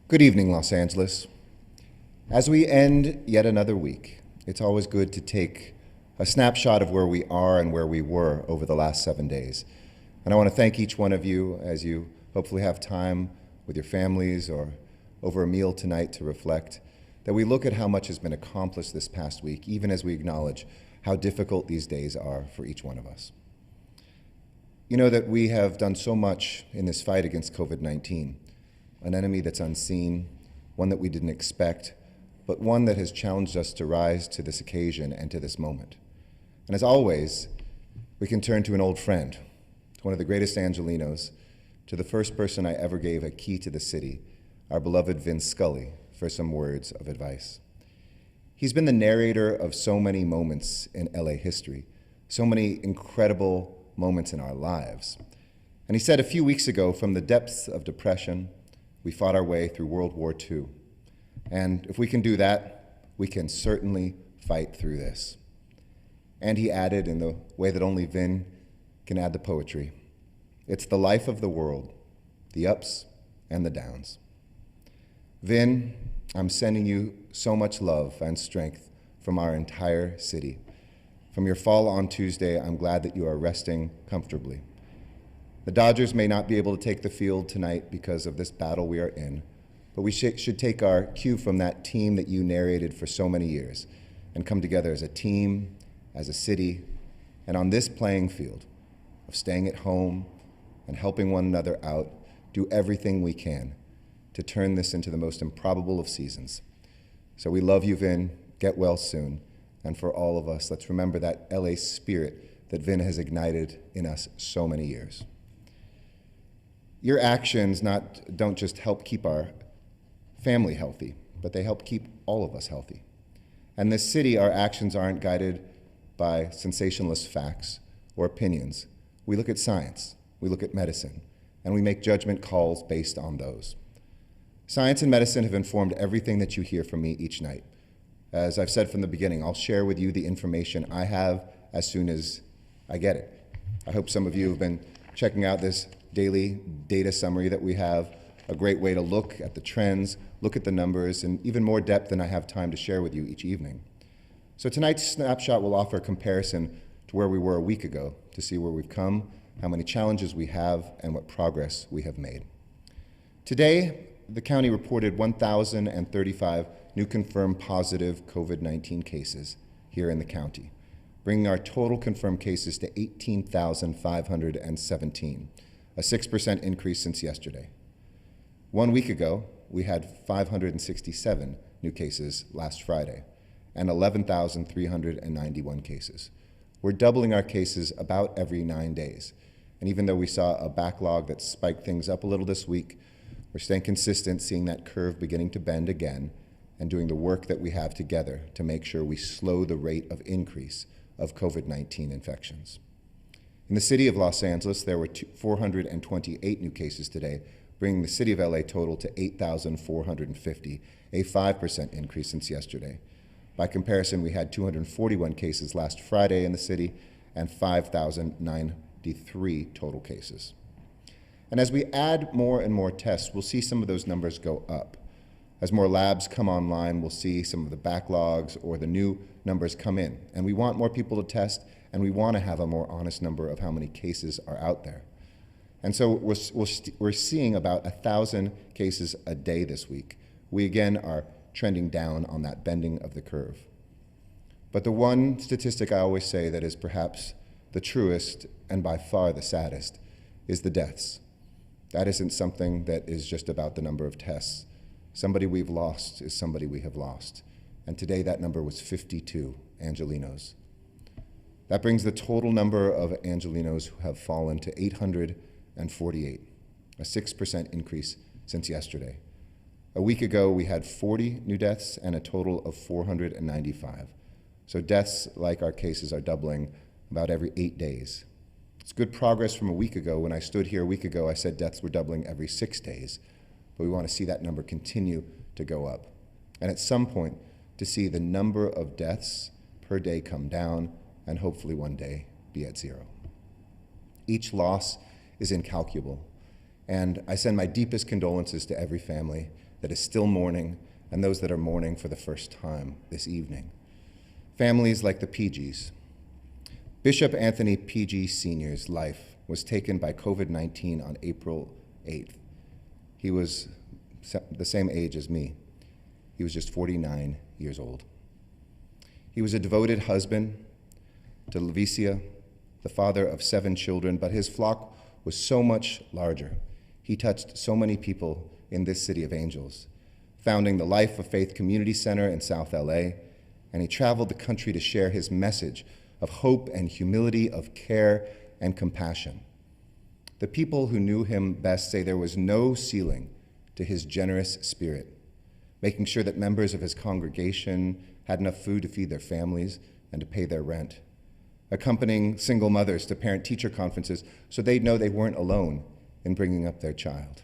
Good evening, Los Angeles. As we end yet another week, it's always good to take a snapshot of where we are and where we were over the last 7 days. And I want to thank each one of you as you hopefully have time with your families or over a meal tonight to reflect, that we look at how much has been accomplished this past week, even as we acknowledge how difficult these days are for each one of us. You know that we have done so much in this fight against COVID-19, an enemy that's unseen, one that we didn't expect, but one that has challenged us to rise to this occasion and to this moment. And as always, we can turn to an old friend, to one of the greatest Angelenos, to the first person I ever gave a key to the city, our beloved Vin Scully, for some words of advice. He's been the narrator of so many moments in LA history, so many incredible moments in our lives. And he said a few weeks ago, from the depths of depression, we fought our way through World War II. And if we can do that, we can certainly fight through this. And he added, in the way that only Vin can add the poetry, it's the life of the world, the ups and the downs. Vin, I'm sending you so much love and strength from our entire city. From your fall on Tuesday, I'm glad that you are resting comfortably. The Dodgers may not be able to take the field tonight because of this battle we are in, but we should take our cue from that team that you narrated for so many years and come together as a team, as a city, and on this playing field of staying at home and helping one another out, do everything we can to turn this into the most improbable of seasons. So we love you, Vin. Get well soon. And for all of us, let's remember that LA spirit that Vin has ignited in us so many years. Your actions don't just help keep our family healthy, but they help keep all of us healthy. And this city, our actions aren't guided by sensationalist facts or opinions. We look at science, we look at medicine, and we make judgment calls based on those. Science and medicine have informed everything that you hear from me each night. As I've said from the beginning, I'll share with you the information I have as soon as I get it. I hope some of you have been checking out this daily data summary that we have, a great way to look at the trends, look at the numbers, in even more depth than I have time to share with you each evening. So tonight's snapshot will offer a comparison to where we were a week ago to see where we've come, how many challenges we have, and what progress we have made. Today, the county reported 1,035 new confirmed positive COVID-19 cases here in the county, bringing our total confirmed cases to 18,517, a 6% increase since yesterday. 1 week ago, we had 567 new cases last Friday and 11,391 cases. We're doubling our cases about every 9 days. And even though we saw a backlog that spiked things up a little this week, we're staying consistent, seeing that curve beginning to bend again, and doing the work that we have together to make sure we slow the rate of increase of COVID-19 infections. In the city of Los Angeles, there were 428 new cases today, bringing the city of LA total to 8,450, a 5% increase since yesterday. By comparison, we had 241 cases last Friday in the city and 5,093 total cases. And as we add more and more tests, we'll see some of those numbers go up. As more labs come online, we'll see some of the backlogs or the new numbers come in. And we want more people to test, and we want to have a more honest number of how many cases are out there. And so we're seeing about 1,000 cases a day this week. We again are trending down on that bending of the curve. But the one statistic I always say that is perhaps the truest and by far the saddest is the deaths. That isn't something that is just about the number of tests. Somebody we've lost is somebody we have lost. And today that number was 52 Angelenos. That brings the total number of Angelenos who have fallen to 848, a 6% increase since yesterday. A week ago, we had 40 new deaths and a total of 495. So deaths, like our cases, are doubling about every 8 days. It's good progress from a week ago. When I stood here a week ago, I said deaths were doubling every 6 days. But we want to see that number continue to go up. And at some point, to see the number of deaths per day come down and hopefully one day be at zero. Each loss is incalculable. And I send my deepest condolences to every family that is still mourning and those that are mourning for the first time this evening. Families like the PGs. Bishop Anthony PG Sr.'s life was taken by COVID-19 on April 8th. He was the same age as me. He was just 49 years old. He was a devoted husband to Lavicia, the father of 7 children, but his flock was so much larger. He touched so many people in this city of angels, founding the Life of Faith Community Center in South LA, and he traveled the country to share his message of hope and humility, of care and compassion. The people who knew him best say there was no ceiling to his generous spirit, making sure that members of his congregation had enough food to feed their families and to pay their rent, accompanying single mothers to parent-teacher conferences so they'd know they weren't alone in bringing up their child,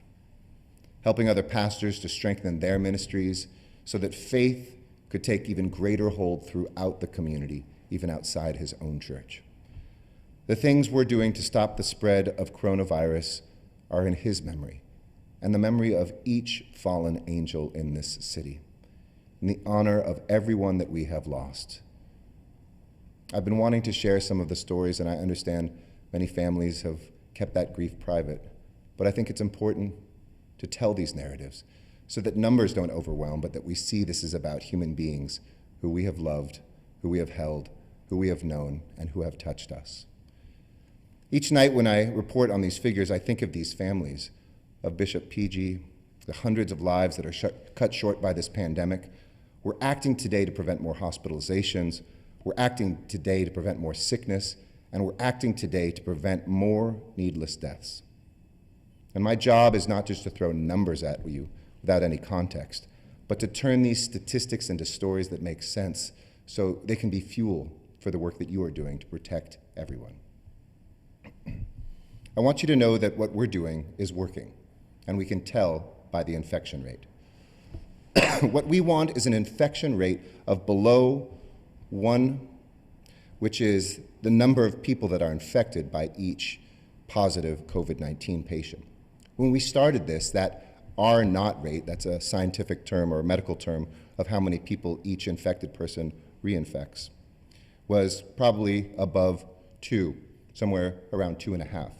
helping other pastors to strengthen their ministries so that faith could take even greater hold throughout the community, even outside his own church. The things we're doing to stop the spread of coronavirus are in his memory and the memory of each fallen angel in this city, in the honor of everyone that we have lost. I've been wanting to share some of the stories, and I understand many families have kept that grief private, but I think it's important to tell these narratives so that numbers don't overwhelm, but that we see this is about human beings who we have loved, who we have held, who we have known, and who have touched us. Each night when I report on these figures, I think of these families, of Bishop PG, the hundreds of lives that are cut short by this pandemic. We're acting today to prevent more hospitalizations, we're acting today to prevent more sickness, and we're acting today to prevent more needless deaths. And my job is not just to throw numbers at you without any context, but to turn these statistics into stories that make sense so they can be fuel for the work that you are doing to protect everyone. I want you to know that what we're doing is working, and we can tell by the infection rate. What we want is an infection rate of below 1, which is the number of people that are infected by each positive COVID-19 patient. When we started this, that R0 rate, that's a scientific term or a medical term of how many people each infected person reinfects, was probably above 2, somewhere around 2.5.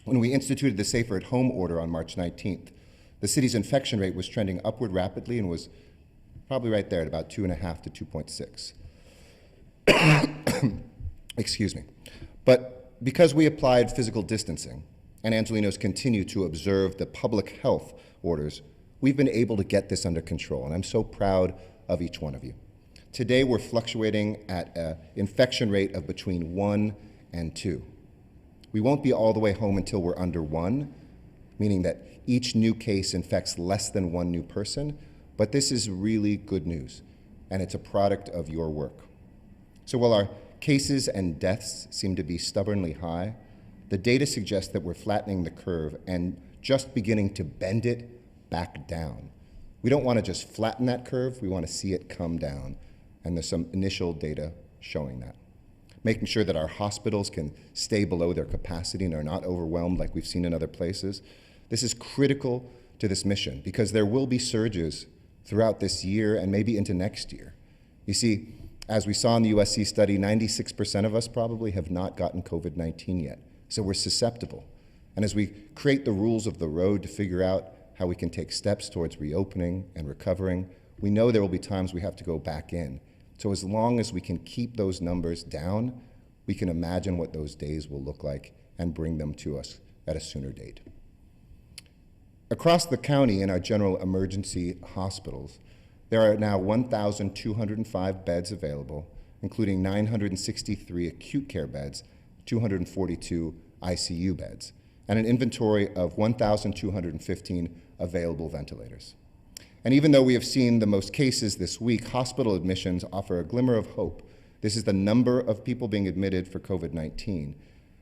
When we instituted the Safer at Home order on March 19th, the city's infection rate was trending upward rapidly and was probably right there at about 2.5 to 2.6. Excuse me. But because we applied physical distancing and Angelenos continue to observe the public health orders, we've been able to get this under control, and I'm so proud of each one of you. Today, we're fluctuating at an infection rate of between 1 and 2. We won't be all the way home until we're under 1, meaning that each new case infects less than 1 new person, but this is really good news, and it's a product of your work. So while our cases and deaths seem to be stubbornly high, the data suggests that we're flattening the curve and just beginning to bend it back down. We don't want to just flatten that curve, we want to see it come down, and there's some initial data showing that. Making sure that our hospitals can stay below their capacity and are not overwhelmed like we've seen in other places. This is critical to this mission because there will be surges throughout this year and maybe into next year. You see, as we saw in the USC study, 96% of us probably have not gotten COVID-19 yet, so we're susceptible. And as we create the rules of the road to figure out how we can take steps towards reopening and recovering, we know there will be times we have to go back in. So as long as we can keep those numbers down, we can imagine what those days will look like and bring them to us at a sooner date. Across the county in our general emergency hospitals, there are now 1,205 beds available, including 963 acute care beds, 242 ICU beds, and an inventory of 1,215 available ventilators. And even though we have seen the most cases this week, hospital admissions offer a glimmer of hope. This is the number of people being admitted for COVID-19,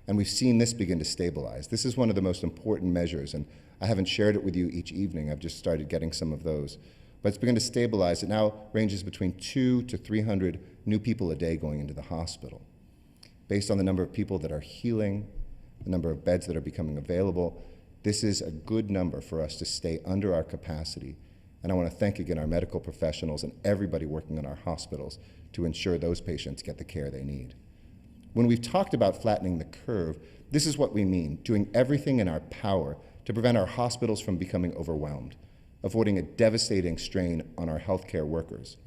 and we've seen this begin to stabilize. This is one of the most important measures, and I haven't shared it with you each evening. I've just started getting some of those. But it's begun to stabilize. It now ranges between 200 to 300 new people a day going into the hospital. Based on the number of people that are healing, the number of beds that are becoming available, This is a good number for us to stay under our capacity. And I want to thank again our medical professionals and everybody working in our hospitals to ensure those patients get the care they need. When we've talked about flattening the curve, this is what we mean, doing everything in our power to prevent our hospitals from becoming overwhelmed, avoiding a devastating strain on our healthcare workers.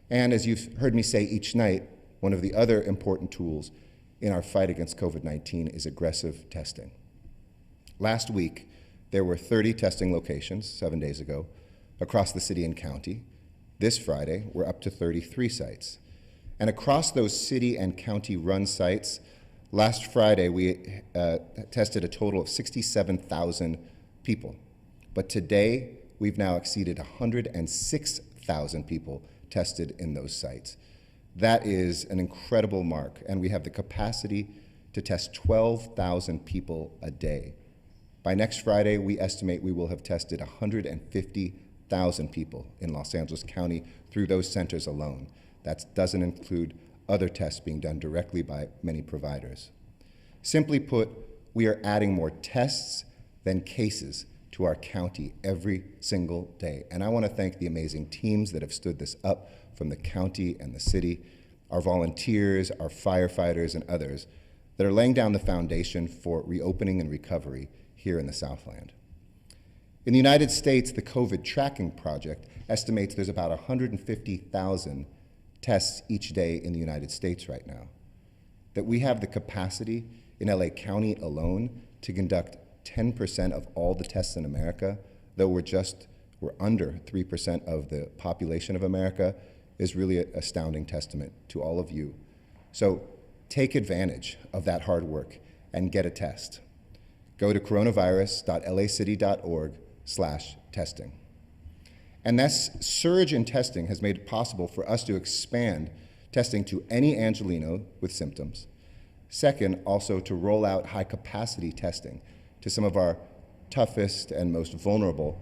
And as you've heard me say each night, one of the other important tools in our fight against COVID-19 is aggressive testing. Last week, there were 30 testing locations, 7 days ago, across the city and county. This Friday, we're up to 33 sites. And across those city and county-run sites, last Friday we tested a total of 67,000 people. But today, we've now exceeded 106,000 people tested in those sites. That is an incredible mark, and we have the capacity to test 12,000 people a day. By next Friday, we estimate we will have tested 150,000 people in Los Angeles County through those centers alone. That doesn't include other tests being done directly by many providers. Simply put, we are adding more tests than cases to our county every single day. And I want to thank the amazing teams that have stood this up from the county and the city, our volunteers, our firefighters, and others that are laying down the foundation for reopening and recovery here in the Southland. In the United States, the COVID Tracking Project estimates there's about 150,000 tests each day in the United States right now. That we have the capacity in LA County alone to conduct 10% of all the tests in America, though we're under 3% of the population of America, is really an astounding testament to all of you. So take advantage of that hard work and get a test. Go to coronavirus.lacity.org/testing. And this surge in testing has made it possible for us to expand testing to any Angelino with symptoms. Second, also to roll out high-capacity testing to some of our toughest and most vulnerable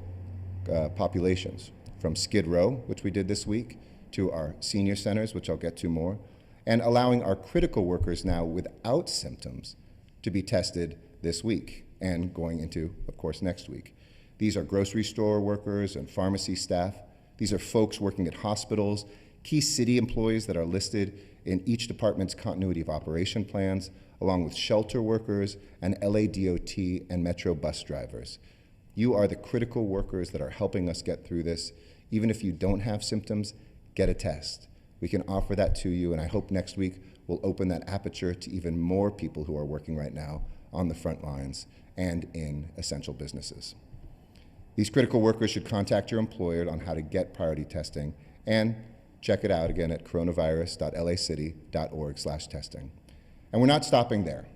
populations, from Skid Row, which we did this week, to our senior centers, which I'll get to more, and allowing our critical workers now without symptoms to be tested this week and going into, of course, next week. These are grocery store workers and pharmacy staff. These are folks working at hospitals, key city employees that are listed in each department's continuity of operation plans, along with shelter workers and LA DOT and Metro bus drivers. You are the critical workers that are helping us get through this. Even if you don't have symptoms, get a test. We can offer that to you, and I hope next week we'll open that aperture to even more people who are working right now on the front lines and in essential businesses. These critical workers should contact your employer on how to get priority testing, and check it out again at coronavirus.lacity.org/testing. And we're not stopping there.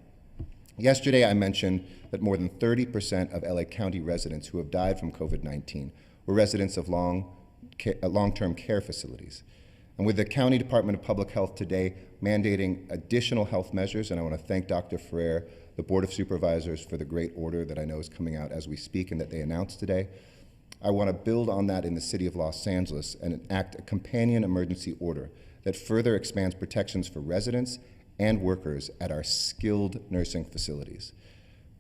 Yesterday I mentioned that more than 30% of LA County residents who have died from COVID-19 were residents of long-term care facilities. And with the County Department of Public Health today mandating additional health measures, and I want to thank Dr. Ferrer, the Board of Supervisors, for the great order that I know is coming out as we speak and that they announced today. I want to build on that in the city of Los Angeles and enact a companion emergency order that further expands protections for residents and workers at our skilled nursing facilities.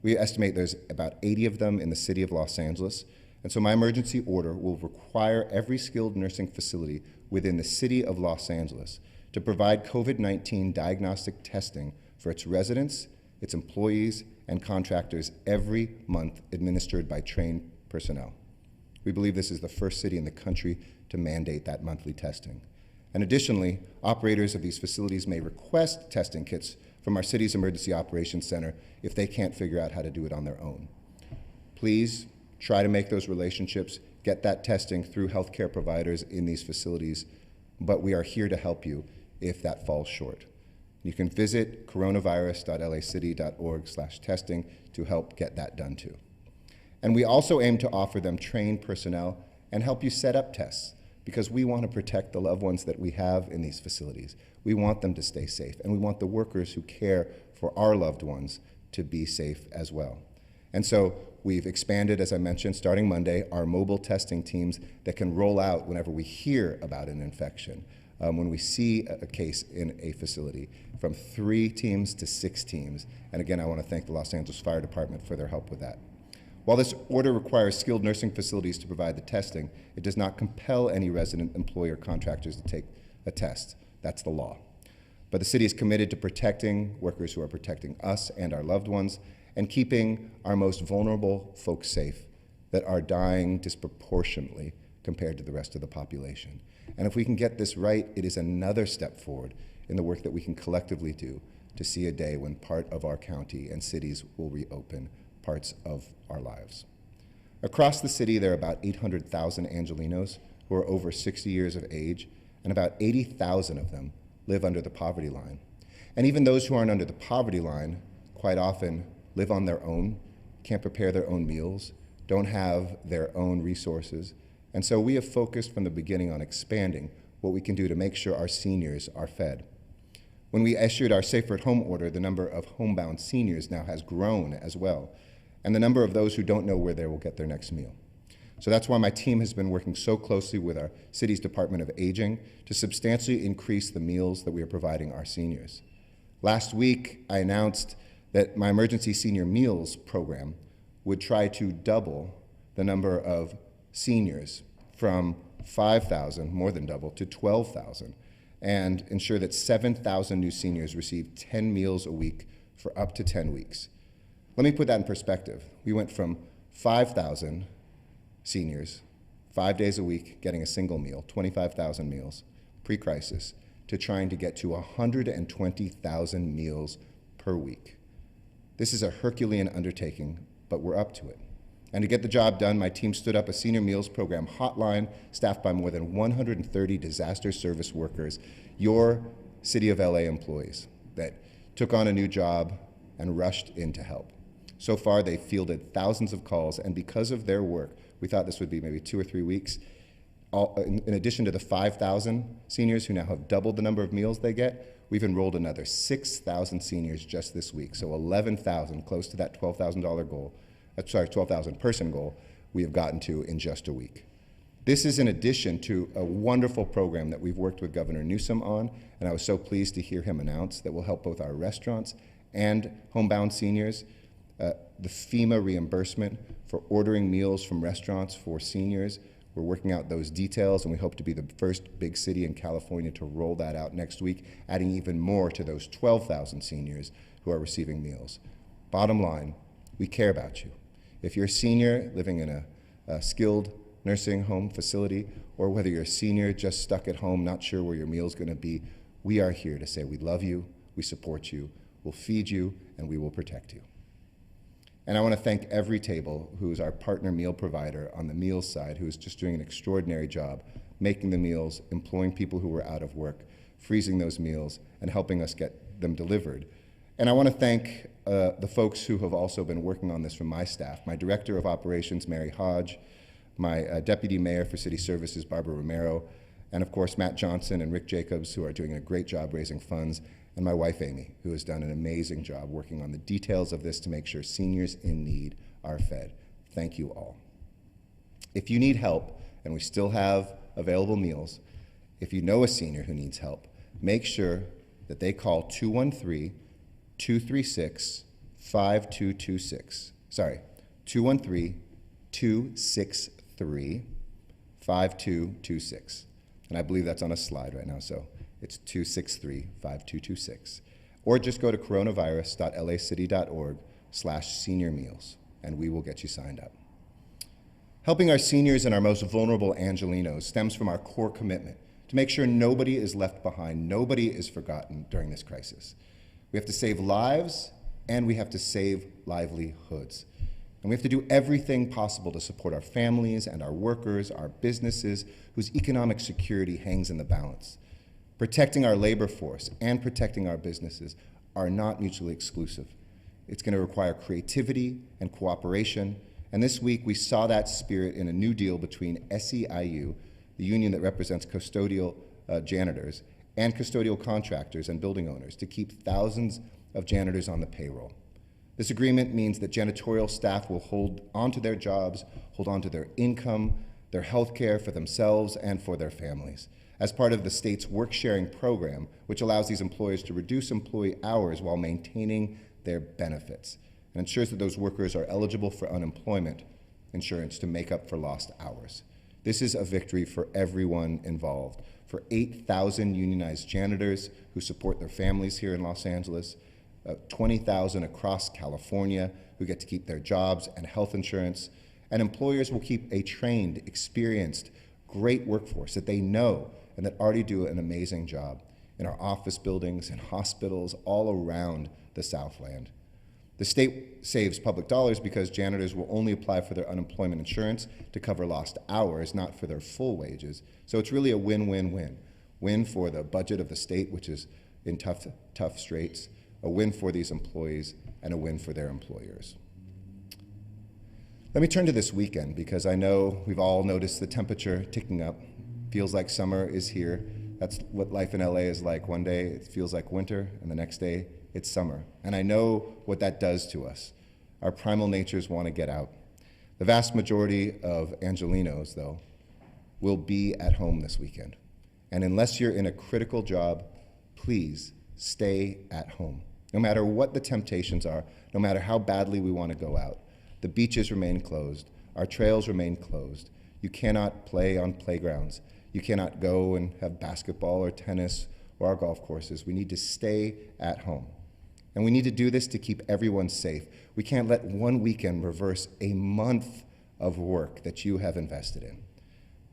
We estimate there's about 80 of them in the city of Los Angeles, and so my emergency order will require every skilled nursing facility within the city of Los Angeles to provide COVID-19 diagnostic testing for its residents, its employees, and contractors every month, administered by trained personnel. We believe this is the first city in the country to mandate that monthly testing. And additionally, operators of these facilities may request testing kits from our city's Emergency Operations Center if they can't figure out how to do it on their own. Please try to make those relationships, get that testing through healthcare providers in these facilities, but we are here to help you if that falls short. You can visit coronavirus.lacity.org/testing to help get that done too. And we also aim to offer them trained personnel and help you set up tests, because we want to protect the loved ones that we have in these facilities. We want them to stay safe, and we want the workers who care for our loved ones to be safe as well. And so we've expanded, as I mentioned, starting Monday, our mobile testing teams that can roll out whenever we hear about an infection, when we see a case in a facility, from 3 teams to 6 teams. And again, I want to thank the Los Angeles Fire Department for their help with that. While this order requires skilled nursing facilities to provide the testing, it does not compel any resident employer contractors to take a test. That's the law. But the city is committed to protecting workers who are protecting us and our loved ones and keeping our most vulnerable folks safe that are dying disproportionately compared to the rest of the population. And if we can get this right, it is another step forward in the work that we can collectively do to see a day when part of our county and cities will reopen parts of our lives. Across the city, there are about 800,000 Angelenos who are over 60 years of age, and about 80,000 of them live under the poverty line. And even those who aren't under the poverty line quite often live on their own, can't prepare their own meals, don't have their own resources. And so we have focused from the beginning on expanding what we can do to make sure our seniors are fed. When we issued our Safer at Home order, the number of homebound seniors now has grown as well, and the number of those who don't know where they will get their next meal. So that's why my team has been working so closely with our city's Department of Aging to substantially increase the meals that we are providing our seniors. Last week, I announced that my Emergency Senior Meals program would try to double the number of seniors from 5,000, more than double, to 12,000, and ensure that 7,000 new seniors receive 10 meals a week for up to 10 weeks. Let me put that in perspective. We went from 5,000 seniors, 5 days a week, getting a single meal, 25,000 meals, pre-crisis, to trying to get to 120,000 meals per week. This is a Herculean undertaking, but we're up to it. And to get the job done, my team stood up a senior meals program hotline staffed by more than 130 disaster service workers, your City of LA employees, that took on a new job and rushed in to help. So far, they've fielded thousands of calls, and because of their work, we thought this would be maybe 2 or 3 weeks. In addition to the 5,000 seniors who now have doubled the number of meals they get, we've enrolled another 6,000 seniors just this week, so 11,000, close to that $12,000 goal. 12,000 person goal we have gotten to in just a week. This is in addition to a wonderful program that we've worked with Governor Newsom on, and I was so pleased to hear him announce that will help both our restaurants and homebound seniors. The FEMA reimbursement for ordering meals from restaurants for seniors. We're working out those details, and we hope to be the first big city in California to roll that out next week, adding even more to those 12,000 seniors who are receiving meals. Bottom line, we care about you. If you're a senior living in a skilled nursing home facility, or whether you're a senior just stuck at home, not sure where your meal's gonna be, we are here to say we love you, we support you, we'll feed you, and we will protect you. And I wanna thank every table who's our partner meal provider on the meals side, who is just doing an extraordinary job, making the meals, employing people who were out of work, freezing those meals, and helping us get them delivered. And I want to thank the folks who have also been working on this from my staff, my Director of Operations, Mary Hodge, my Deputy Mayor for City Services, Barbara Romero, and of course Matt Johnson and Rick Jacobs, who are doing a great job raising funds, and my wife Amy, who has done an amazing job working on the details of this to make sure seniors in need are fed. Thank you all. If you need help, and we still have available meals, if you know a senior who needs help, make sure that they call 213-236-5226. Sorry, 213-263-5226. And I believe that's on a slide right now, so it's 263-5226. Or just go to coronavirus.lacity.org/senior meals, and we will get you signed up. Helping our seniors and our most vulnerable Angelenos stems from our core commitment to make sure nobody is left behind, nobody is forgotten during this crisis. We have to save lives, and we have to save livelihoods. And we have to do everything possible to support our families and our workers, our businesses, whose economic security hangs in the balance. Protecting our labor force and protecting our businesses are not mutually exclusive. It's going to require creativity and cooperation, and this week we saw that spirit in a new deal between SEIU, the union that represents custodial janitors, and custodial contractors and building owners to keep thousands of janitors on the payroll. This agreement means that janitorial staff will hold onto their jobs, hold onto their income, their health care for themselves and for their families, as part of the state's work-sharing program, which allows these employers to reduce employee hours while maintaining their benefits. and ensures that those workers are eligible for unemployment insurance to make up for lost hours. This is a victory for everyone involved, for 8,000 unionized janitors who support their families here in Los Angeles, 20,000 across California who get to keep their jobs and health insurance, and employers will keep a trained, experienced, great workforce that they know and that already do an amazing job in our office buildings and hospitals all around the Southland. The state saves public dollars because janitors will only apply for their unemployment insurance to cover lost hours, not for their full wages. So it's really a win-win-win. Win for the budget of the state, which is in tough straits, a win for these employees, and a win for their employers. Let me turn to this weekend because I know we've all noticed the temperature ticking up. Feels like summer is here. That's what life in LA is like. One day it feels like winter, and the next day it's summer. And I know what that does to us. Our primal natures want to get out. The vast majority of Angelenos, though, will be at home this weekend. And unless you're in a critical job, please stay at home. No matter what the temptations are, no matter how badly we want to go out, the beaches remain closed, our trails remain closed. You cannot play on playgrounds. You cannot go and have basketball or tennis or our golf courses. We need to stay at home. And we need to do this to keep everyone safe. We can't let one weekend reverse a month of work that you have invested in.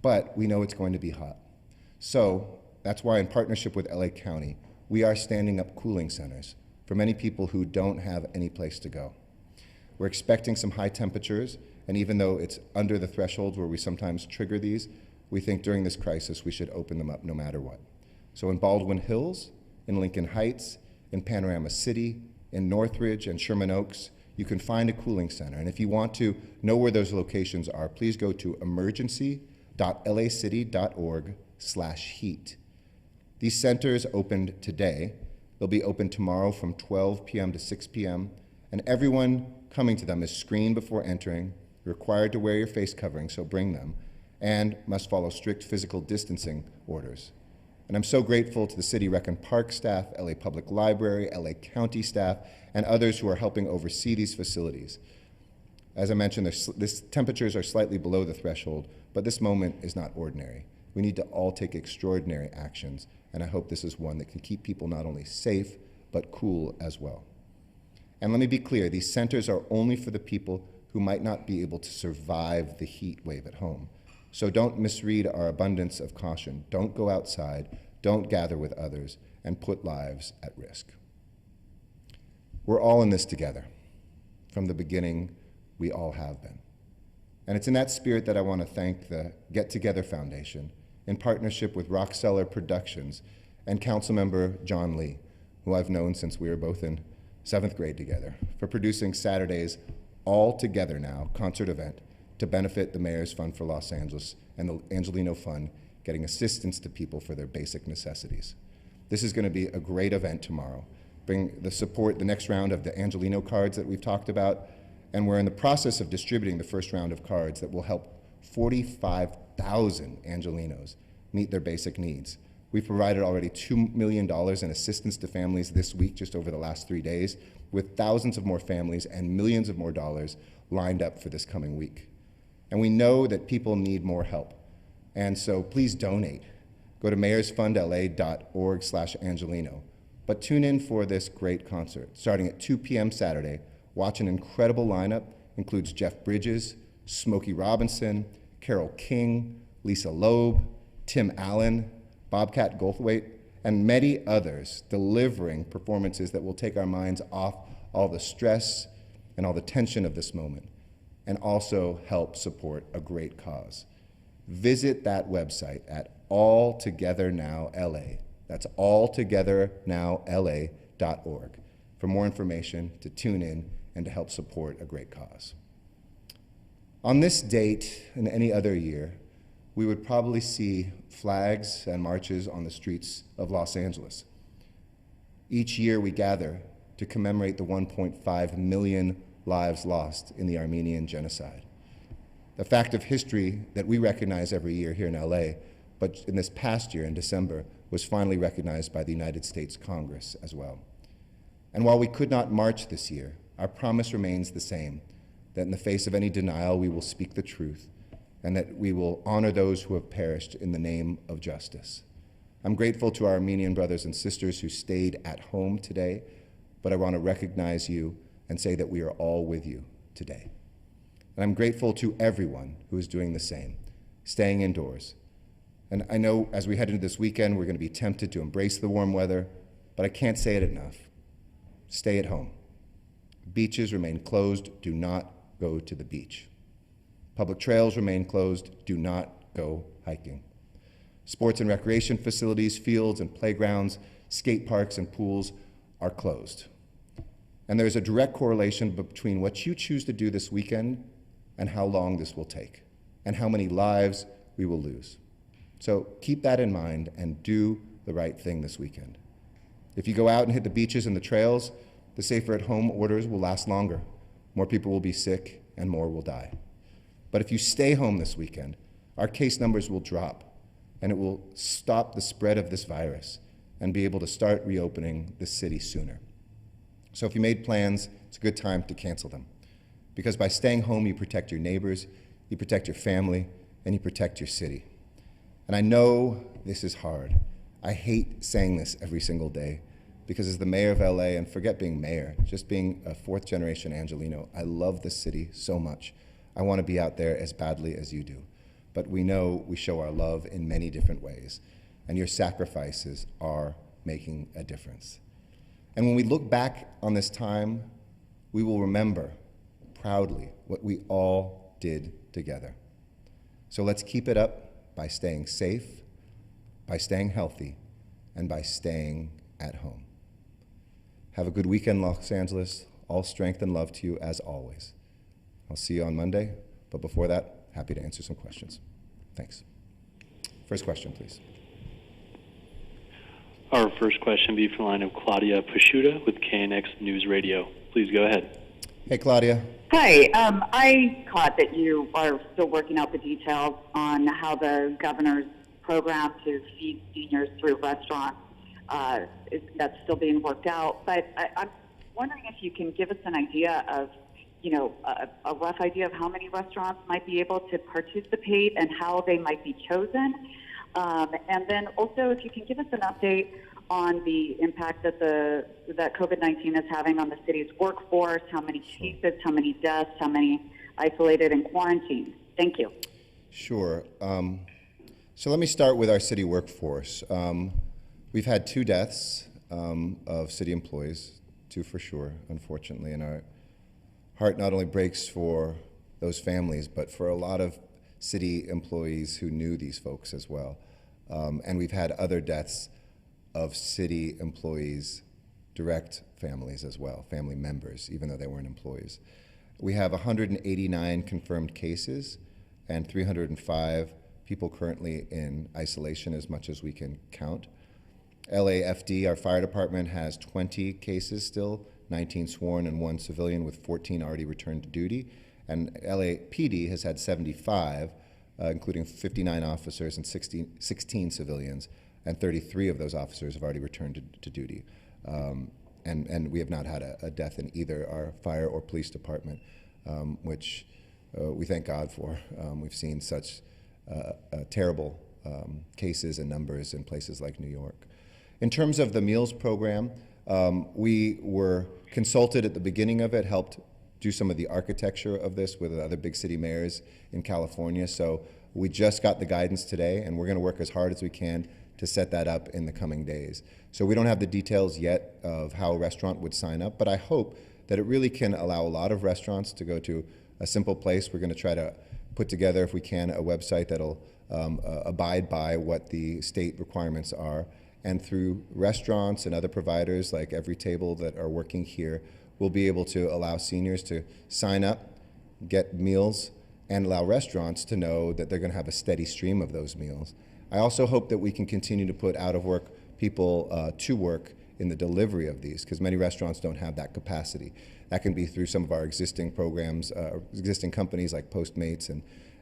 But we know it's going to be hot. So that's why in partnership with LA County, we are standing up cooling centers for many people who don't have any place to go. We're expecting some high temperatures, and even though it's under the threshold where we sometimes trigger these, we think during this crisis we should open them up no matter what. So in Baldwin Hills, in Lincoln Heights, in Panorama City, in Northridge and Sherman Oaks, you can find a cooling center. And if you want to know where those locations are, please go to emergency.lacity.org/heat. These centers opened today. They'll be open tomorrow from 12 p.m. to 6 p.m. And everyone coming to them is screened before entering. You're required to wear your face covering, so bring them, and must follow strict physical distancing orders. And I'm so grateful to the City Rec and Park staff, LA Public Library, LA County staff, and others who are helping oversee these facilities. As I mentioned, these temperatures are slightly below the threshold, but this moment is not ordinary. We need to all take extraordinary actions, and I hope this is one that can keep people not only safe, but cool as well. And let me be clear, these centers are only for the people who might not be able to survive the heat wave at home. So don't misread our abundance of caution. Don't go outside, don't gather with others, and put lives at risk. We're all in this together. From the beginning, we all have been. And it's in that spirit that I want to thank the Get Together Foundation, in partnership with Rockseller Productions and Councilmember John Lee, who I've known since we were both in 7th grade together, for producing Saturday's All Together Now concert event to benefit the Mayor's Fund for Los Angeles and the Angeleno Fund, getting assistance to people for their basic necessities. This is going to be a great event tomorrow. Bring the support, the next round of the Angeleno cards that we've talked about, and we're in the process of distributing the first round of cards that will help 45,000 Angelenos meet their basic needs. We've provided already $2 million in assistance to families this week, just over the last 3 days, with thousands of more families and millions of more dollars lined up for this coming week. And we know that people need more help. And so please donate. Go to mayorsfundla.org/Angeleno. But tune in for this great concert, starting at 2 p.m. Saturday. Watch an incredible lineup, includes Jeff Bridges, Smokey Robinson, Carole King, Lisa Loeb, Tim Allen, Bobcat Goldthwait, and many others delivering performances that will take our minds off all the stress and all the tension of this moment, and also help support a great cause. Visit that website at All Together Now LA. That's alltogethernowla.org for more information, to tune in, and to help support a great cause. On this date and any other year, we would probably see flags and marches on the streets of Los Angeles. Each year we gather to commemorate the 1.5 million lives lost in the Armenian Genocide. The fact of history that we recognize every year here in LA, but in this past year in December, was finally recognized by the United States Congress as well. And while we could not march this year, our promise remains the same, that in the face of any denial, we will speak the truth, and that we will honor those who have perished in the name of justice. I'm grateful to our Armenian brothers and sisters who stayed at home today, but I want to recognize you and say that we are all with you today. And I'm grateful to everyone who is doing the same, staying indoors. And I know as we head into this weekend, we're going to be tempted to embrace the warm weather, but I can't say it enough. Stay at home. Beaches remain closed. Do not go to the beach. Public trails remain closed. Do not go hiking. Sports and recreation facilities, fields and playgrounds, skate parks and pools are closed. And there's a direct correlation between what you choose to do this weekend and how long this will take, and how many lives we will lose. So keep that in mind and do the right thing this weekend. If you go out and hit the beaches and the trails, the safer at home orders will last longer. More people will be sick and more will die. But if you stay home this weekend, our case numbers will drop and it will stop the spread of this virus and be able to start reopening the city sooner. So if you made plans, it's a good time to cancel them. Because by staying home, you protect your neighbors, you protect your family, and you protect your city. And I know this is hard. I hate saying this every single day, because as the mayor of LA, and forget being mayor, just being a fourth generation Angelino, I love this city so much. I want to be out there as badly as you do. But we know we show our love in many different ways, and your sacrifices are making a difference. And when we look back on this time, we will remember proudly what we all did together. So let's keep it up by staying safe, by staying healthy, and by staying at home. Have a good weekend, Los Angeles. All strength and love to you as always. I'll see you on Monday, but before that, happy to answer some questions. Thanks. First question, please. Our first question will be from the line of Claudia Pashuta with KNX News Radio. Please go ahead. Hey, Claudia. Hi. I caught that you are still working out the details on how the governor's program to feed seniors through restaurants, that's still being worked out. But I'm wondering if you can give us an idea of, a rough idea of how many restaurants might be able to participate and how they might be chosen. And then also if you can give us an update on the impact that COVID-19 is having on the city's workforce, how many cases, how many deaths, how many isolated and quarantined. Thank you. Sure. So let me start with our city workforce. We've had 2 deaths of city employees, 2 for sure, unfortunately, and our heart not only breaks for those families, but for a lot of city employees who knew these folks as well. And we've had other deaths of city employees' direct families as well, family members, even though they weren't employees. We have 189 confirmed cases and 305 people currently in isolation, as much as we can count. LAFD, our fire department, has 20 cases still, 19 sworn and 1 civilian, with 14 already returned to duty. And LAPD has had 75, including 59 officers and 16 civilians, and 33 of those officers have already returned to duty. And we have not had a death in either our fire or police department, which we thank God for. We've seen such terrible cases and numbers in places like New York. In terms of the meals program, we were consulted at the beginning of it, helped do some of the architecture of this with other big city mayors in California. So we just got the guidance today, and we're going to work as hard as we can to set that up in the coming days. So we don't have the details yet of how a restaurant would sign up, but I hope that it really can allow a lot of restaurants to go to a simple place. We're going to try to put together, if we can, a website that'll abide by what the state requirements are. And through restaurants and other providers like Every Table that are working here, we'll be able to allow seniors to sign up, get meals, and allow restaurants to know that they're going to have a steady stream of those meals. I also hope that we can continue to put out-of-work people to work in the delivery of these, because many restaurants don't have that capacity. That can be through some of our existing programs, existing companies like Postmates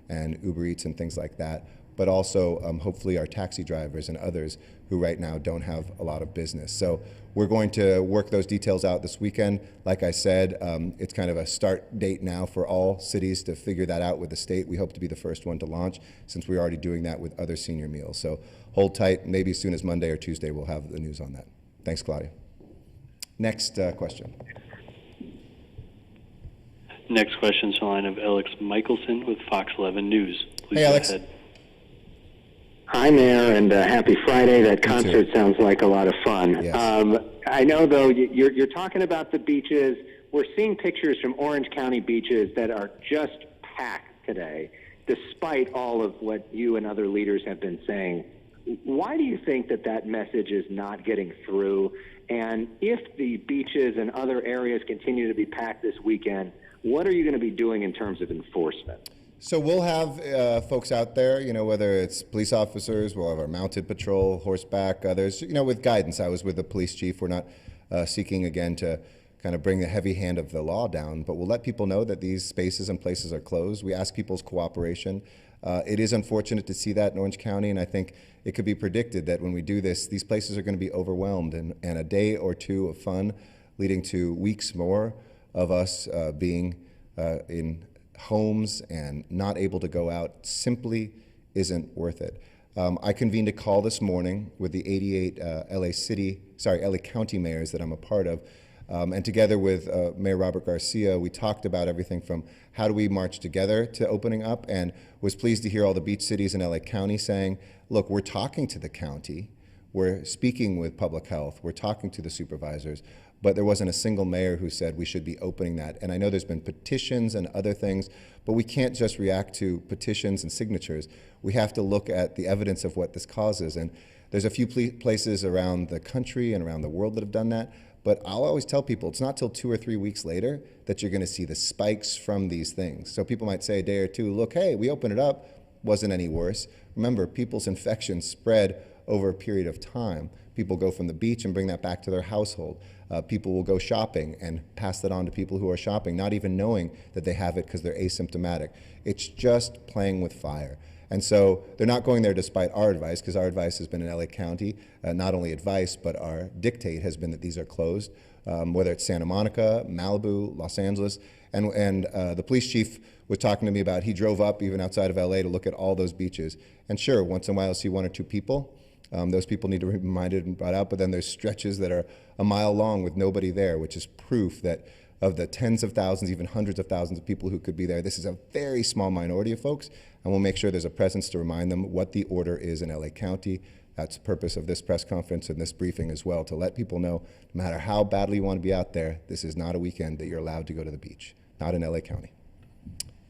and Uber Eats and things like that, but also hopefully our taxi drivers and others who right now don't have a lot of business. So we're going to work those details out this weekend. Like I said, it's kind of a start date now for all cities to figure that out with the state. We hope to be the first one to launch, since we're already doing that with other senior meals. So hold tight, maybe as soon as Monday or Tuesday we'll have the news on that. Thanks, Claudia. Next question. Next question is the line of Alex Michelson with Fox 11 News. Please Hey, go Alex. ahead. Hi, Mayor, and happy Friday. That concert sounds like a lot of fun. Yes. I know, though, you're talking about the beaches. We're seeing pictures from Orange County beaches that are just packed today, despite all of what you and other leaders have been saying. Why do you think that message is not getting through? And if the beaches and other areas continue to be packed this weekend, what are you going to be doing in terms of enforcement? So we'll have folks out there, whether it's police officers, we'll have our mounted patrol, horseback, others, with guidance. I was with the police chief. We're not seeking, again, to kind of bring the heavy hand of the law down, but we'll let people know that these spaces and places are closed. We ask people's cooperation. It is unfortunate to see that in Orange County, and I think it could be predicted that when we do this, these places are going to be overwhelmed, and a day or two of fun leading to weeks more of us being in homes and not able to go out simply isn't worth it. I convened a call this morning with the 88 LA County mayors that I'm a part of, and together with Mayor Robert Garcia, we talked about everything from how do we march together to opening up, and was pleased to hear all the beach cities in LA County saying, look, we're talking to the county, we're speaking with public health, we're talking to the supervisors, but there wasn't a single mayor who said we should be opening that. And I know there's been petitions and other things, but we can't just react to petitions and signatures. We have to look at the evidence of what this causes. And there's a few places around the country and around the world that have done that. But I'll always tell people, it's not till 2 or 3 weeks later that you're going to see the spikes from these things. So people might say a day or two, look, hey, we opened it up, wasn't any worse. Remember, people's infections spread over a period of time. People go from the beach and bring that back to their household. People will go shopping and pass that on to people who are shopping, not even knowing that they have it because they're asymptomatic. It's just playing with fire. And so they're not going there despite our advice, because our advice has been in LA County, not only advice, but our dictate has been that these are closed, whether it's Santa Monica, Malibu, Los Angeles. And the police chief was talking to me about, he drove up even outside of LA to look at all those beaches. And sure, once in a while you'll see 1 or 2 people. Those people need to be reminded and brought out, but then there's stretches that are a mile long with nobody there, which is proof that of the tens of thousands, even hundreds of thousands of people who could be there, this is a very small minority of folks, and we'll make sure there's a presence to remind them what the order is in LA County. That's the purpose of this press conference and this briefing as well, to let people know, no matter how badly you want to be out there, this is not a weekend that you're allowed to go to the beach, not in LA County.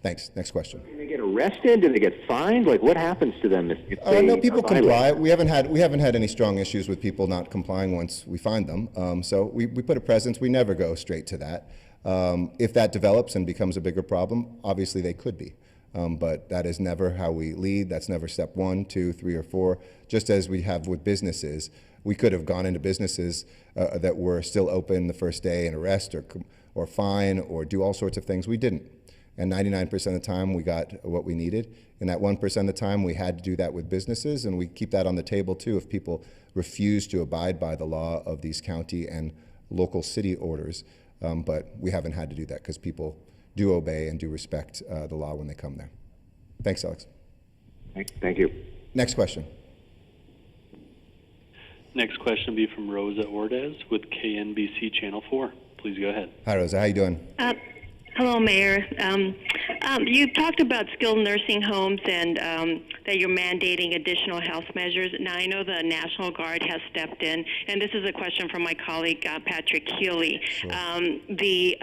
Thanks. Next question. Do they get arrested? Do they get fined? Like, what happens to them if they no, people are violating? comply. We haven't had any strong issues with people not complying once we find them. So we put a presence. We never go straight to that. If that develops and becomes a bigger problem, obviously they could be. But that is never how we lead. That's never step 1, 2, 3, or 4. Just as we have with businesses, we could have gone into businesses that were still open the first day and arrest or fine or do all sorts of things. We didn't. And 99% of the time we got what we needed. And that 1% of the time we had to do that with businesses, and we keep that on the table too if people refuse to abide by the law of these county and local city orders. But we haven't had to do that because people do obey and do respect the law when they come there. Thanks, Alex. Thank you. Next question. Next question will be from Rosa Ordaz with KNBC Channel 4. Please go ahead. Hi, Rosa. How you doing? Hello, Mayor. You talked about skilled nursing homes and that you're mandating additional health measures. Now, I know the National Guard has stepped in, and this is a question from my colleague, Patrick Healy. Sure. The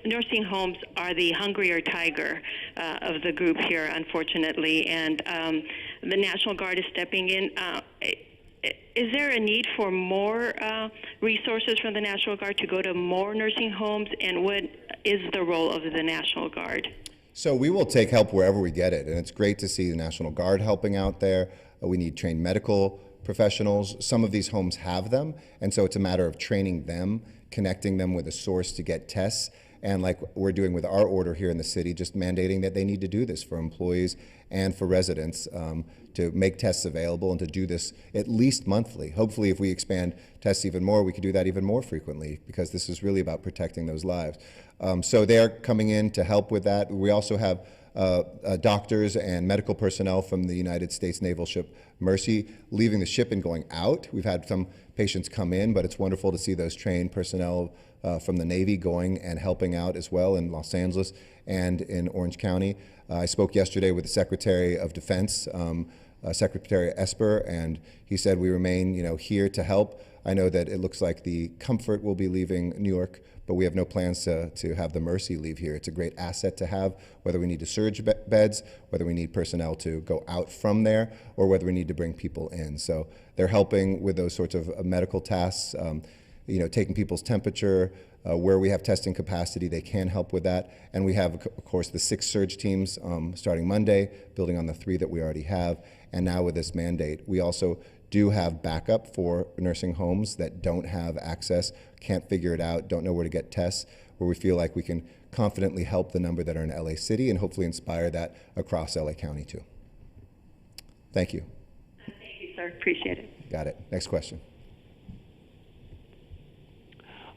nursing homes are the hungrier tiger of the group here, unfortunately, and the National Guard is stepping in. Is there a need for more resources from the National Guard to go to more nursing homes, and what is the role of the National Guard? So we will take help wherever we get it, and it's great to see the National Guard helping out there. We need trained medical professionals. Some of these homes have them, and so it's a matter of training them, connecting them with a source to get tests, and like we're doing with our order here in the city, just mandating that they need to do this for employees and for residents to make tests available and to do this at least monthly. Hopefully, if we expand tests even more, we could do that even more frequently, because this is really about protecting those lives. So they're coming in to help with that. We also have doctors and medical personnel from the United States naval ship Mercy leaving the ship and going out. We've had some patients come in, but it's wonderful to see those trained personnel from the Navy going and helping out as well in Los Angeles and in Orange County. I spoke yesterday with the Secretary of Defense, Secretary Esper, and he said we remain, here to help. I know that it looks like the Comfort will be leaving New York, but we have no plans to have the Mercy leave here. It's a great asset to have, whether we need to surge beds, whether we need personnel to go out from there, or whether we need to bring people in. So they're helping with those sorts of medical tasks, taking people's temperature, where we have testing capacity, they can help with that. And we have, of course, the 6 surge teams starting Monday, building on the 3 that we already have. And now with this mandate, we also do have backup for nursing homes that don't have access, can't figure it out, don't know where to get tests, where we feel like we can confidently help the number that are in LA City and hopefully inspire that across LA County too. Thank you. Thank you, sir. Appreciate it. Got it. Next question.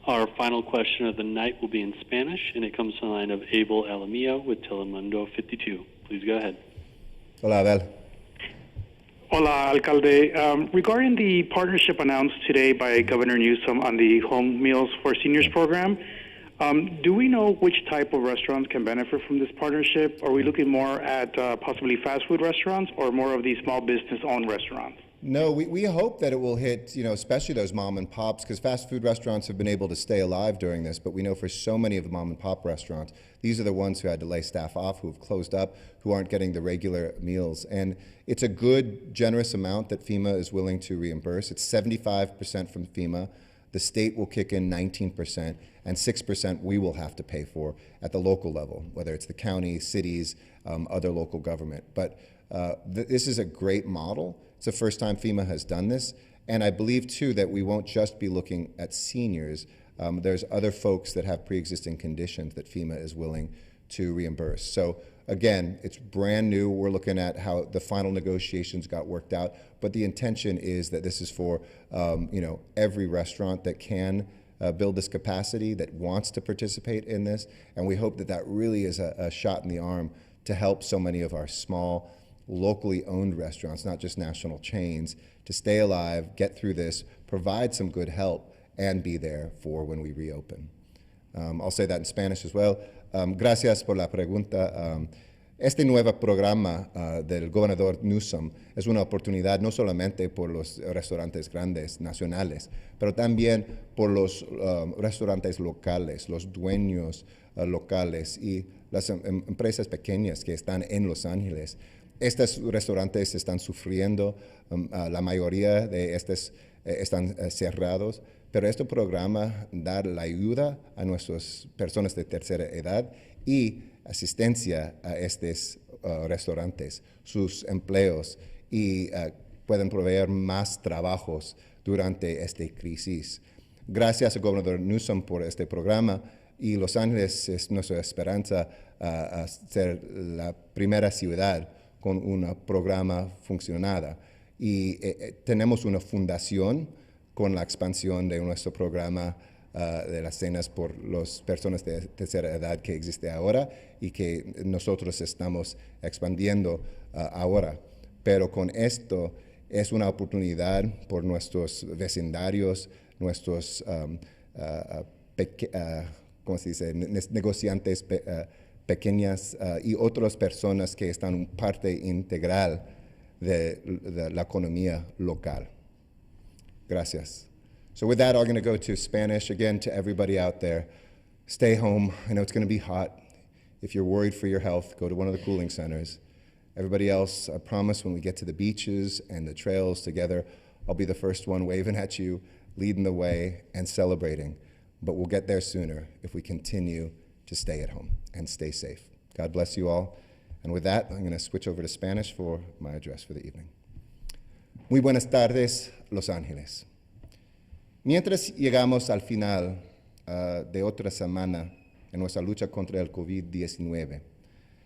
Our final question of the night will be in Spanish, and it comes from the line of Abel Alamillo with Telemundo 52. Please go ahead. Hola, Abel. Hola, Alcalde. Regarding the partnership announced today by Governor Newsom on the Home Meals for Seniors program, do we know which type of restaurants can benefit from this partnership? Are we looking more at possibly fast food restaurants or more of these small business-owned restaurants? No, we hope that it will hit, especially those mom and pops, because fast food restaurants have been able to stay alive during this, but we know for so many of the mom and pop restaurants, these are the ones who had to lay staff off, who have closed up, who aren't getting the regular meals. And it's a good, generous amount that FEMA is willing to reimburse. It's 75% from FEMA. The state will kick in 19%, and 6% we will have to pay for at the local level, whether it's the county, cities, other local government. But this is a great model. It's the first time FEMA has done this. And I believe, too, that we won't just be looking at seniors. There's other folks that have pre-existing conditions that FEMA is willing to reimburse. So, again, it's brand new. We're looking at how the final negotiations got worked out. But the intention is that this is for, every restaurant that can build this capacity, that wants to participate in this. And we hope that that really is a shot in the arm to help so many of our small, locally owned restaurants, not just national chains, to stay alive, get through this, provide some good help, and be there for when we reopen. I'll say that in Spanish as well. Gracias por la pregunta. Este nuevo programa del gobernador Newsom es una oportunidad no solamente por los restaurantes grandes nacionales, pero también por los restaurantes locales, los dueños locales y las empresas pequeñas que están en Los Ángeles. Estos restaurantes están sufriendo, la mayoría de estos están cerrados, pero este programa da la ayuda a nuestras personas de tercera edad y asistencia a estos restaurantes, sus empleos, y pueden proveer más trabajos durante esta crisis. Gracias al gobernador Newsom por este programa, y Los Ángeles es nuestra esperanza a ser la primera ciudad con un programa funcionada. Y tenemos una fundación con la expansión de nuestro programa de las cenas por las personas de tercera edad que existe ahora y que nosotros estamos expandiendo ahora. Pero con esto es una oportunidad por nuestros vecindarios, nuestros negociantes pequeñas y otras personas que están parte integral de la economía local. Gracias. So with that, I'm going to go to Spanish. Again, to everybody out there, stay home. I know it's going to be hot. If you're worried for your health, go to one of the cooling centers. Everybody else, I promise when we get to the beaches and the trails together, I'll be the first one waving at you, leading the way, and celebrating. But we'll get there sooner if we continue to stay at home and stay safe. God bless you all. And with that, I'm going to switch over to Spanish for my address for the evening. Muy buenas tardes, Los Ángeles. Mientras llegamos al final de otra semana en nuestra lucha contra el COVID-19.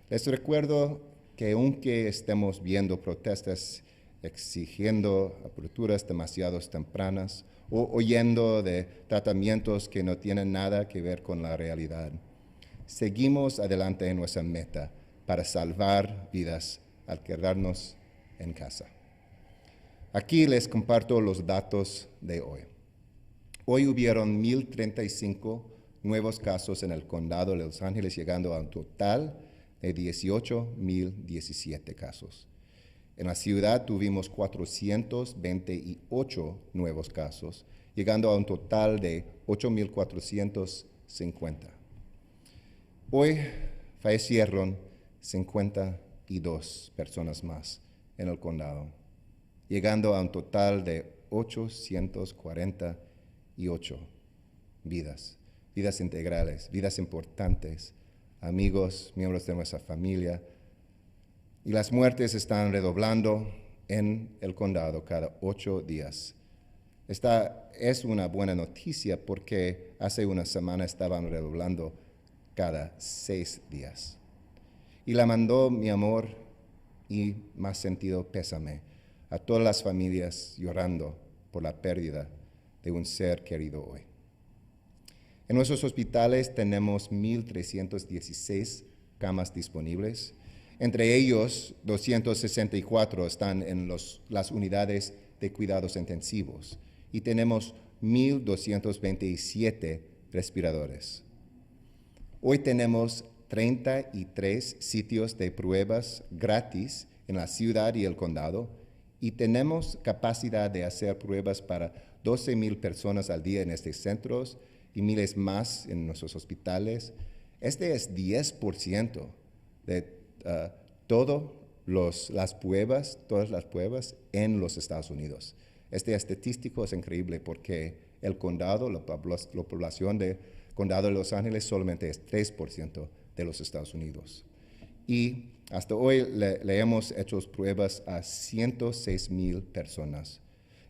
Les recuerdo que aunque estemos viendo protestas exigiendo aperturas demasiado tempranas o oyendo de tratamientos que no tienen nada que ver con la realidad, seguimos adelante en nuestra meta para salvar vidas al quedarnos en casa. Aquí les comparto los datos de hoy. Hoy hubieron 1,035 nuevos casos en el condado de Los Ángeles, llegando a un total de 18,017 casos. En la ciudad tuvimos 428 nuevos casos, llegando a un total de 8,450. Hoy fallecieron 52 personas más en el condado, llegando a un total de 848 vidas integrales, vidas importantes, amigos, miembros de nuestra familia. Y las muertes están redoblando en el condado cada 8 días. Esta es una buena noticia porque hace una semana estaban redoblando cada 6 días. Y la mandó mi amor y más sentido pésame a todas las familias llorando por la pérdida de un ser querido hoy. En nuestros hospitales tenemos 1,316 camas disponibles. Entre ellos, 264 están en las unidades de cuidados intensivos y tenemos 1,227 respiradores. Hoy tenemos 33 sitios de pruebas gratis en la ciudad y el condado y tenemos capacidad de hacer pruebas para 12,000 personas al día en estos centros y miles más en nuestros hospitales. Este es 10% de todas las pruebas en los Estados Unidos. Este estadístico es increíble porque el condado, la población del condado de Los Ángeles solamente es 3% de los Estados Unidos. Y hasta hoy le hemos hecho pruebas a 106,000 personas.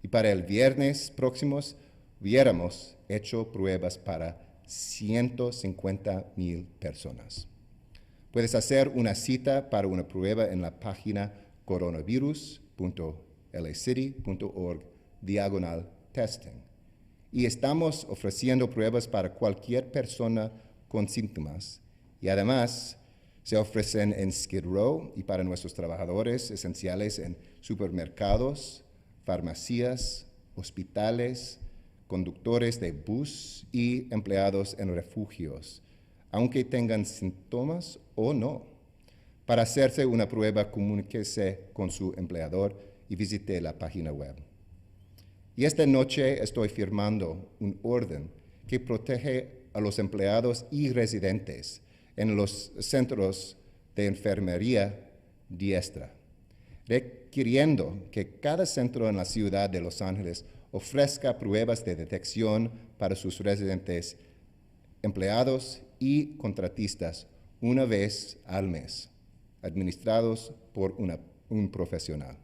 Y para el viernes próximo hubiéramos hecho pruebas para 150,000 personas. Puedes hacer una cita para una prueba en la página coronavirus.lacity.org/testing. Y estamos ofreciendo pruebas para cualquier persona con síntomas. Y además, se ofrecen en Skid Row y para nuestros trabajadores esenciales en supermercados, farmacias, hospitales, conductores de bus y empleados en refugios, aunque tengan síntomas o no. Para hacerse una prueba, comuníquese con su empleador y visite la página web. Y esta noche estoy firmando un orden que protege a los empleados y residentes en los centros de enfermería diestra, requiriendo que cada centro en la ciudad de Los Ángeles ofrezca pruebas de detección para sus residentes, empleados y contratistas una vez al mes, administrados por un profesional.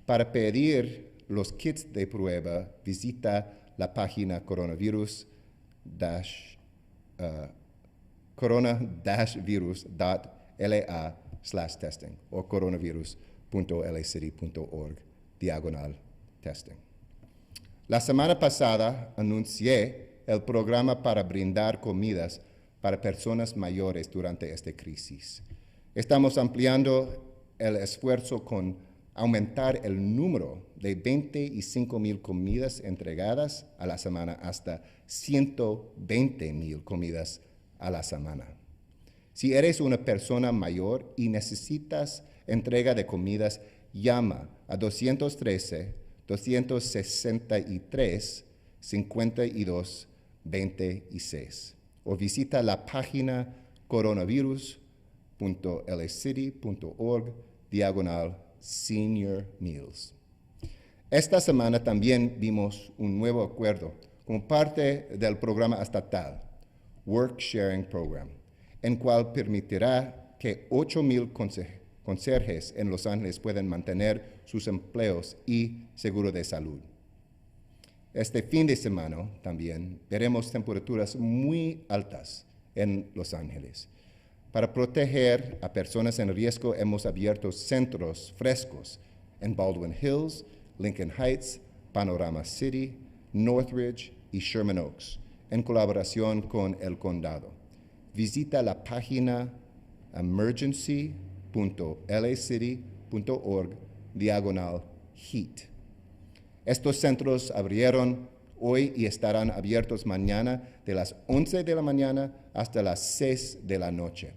Para pedir los kits de prueba, visita la página corona-virus.la/testing o coronavirus.lacity.org/testing. La semana pasada anuncié el programa para brindar comidas para personas mayores durante esta crisis. Estamos ampliando el esfuerzo con aumentar el número de 25,000 comidas entregadas a la semana hasta 120,000 comidas a la semana. Si eres una persona mayor y necesitas entrega de comidas, llama a 213-263-5226 o visita la página coronavirus.lacity.org/senior meals. Esta semana también vimos un nuevo acuerdo como parte del programa estatal, Work Sharing Program, en cual permitirá que 8,000 conserjes en Los Ángeles puedan mantener sus empleos y seguro de salud. Este fin de semana también veremos temperaturas muy altas en Los Ángeles. Para proteger a personas en riesgo, hemos abierto centros frescos en Baldwin Hills, Lincoln Heights, Panorama City, Northridge y Sherman Oaks, en colaboración con el condado. Visita la página emergency.lacity.org/heat. Estos centros abrieron hoy y estarán abiertos mañana de las 11 de la mañana hasta las 6 de la noche.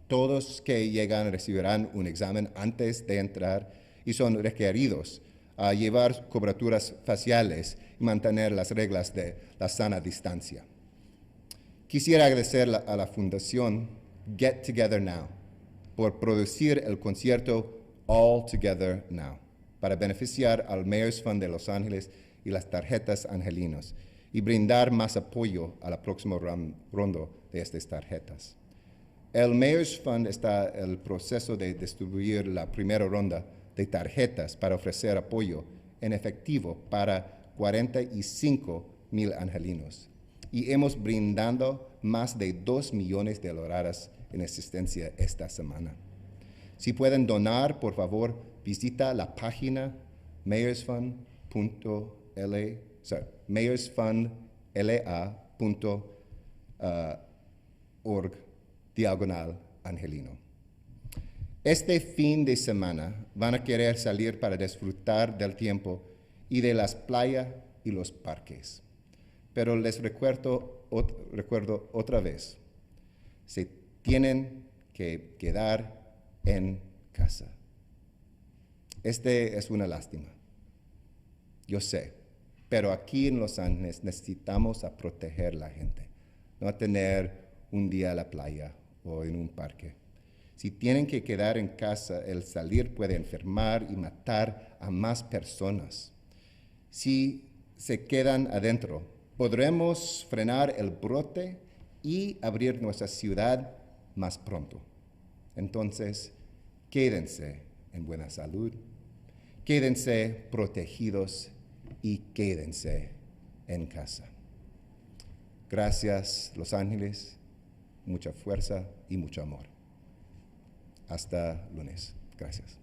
Todos que llegan recibirán un examen antes de entrar y son requeridos a llevar coberturas faciales y mantener las reglas de la sana distancia. Quisiera agradecer a la Fundación Get Together Now por producir el concierto All Together Now para beneficiar al Mayor's Fund de Los Ángeles y las tarjetas angelinos y brindar más apoyo a la próxima ronda de estas tarjetas. El Mayor's Fund está en el proceso de distribuir la primera ronda de tarjetas para ofrecer apoyo en efectivo para 45,000 angelinos. Y hemos brindado más de 2 millones de dólares en asistencia esta semana. Si pueden donar, por favor, visita la página mayorsfundla.org/angelino. Este fin de semana van a querer salir para disfrutar del tiempo y de las playas y los parques. Pero les recuerdo otra vez, se tienen que quedar en casa. Este es una lástima, yo sé, pero aquí en Los Ángeles necesitamos a proteger a la gente, no a tener un día a la playa o en un parque. Si tienen que quedar en casa, el salir puede enfermar y matar a más personas. Si se quedan adentro, podremos frenar el brote y abrir nuestra ciudad más pronto. Entonces, quédense en buena salud, quédense protegidos y quédense en casa. Gracias, Los Ángeles, mucha fuerza y mucho amor. Hasta lunes. Gracias.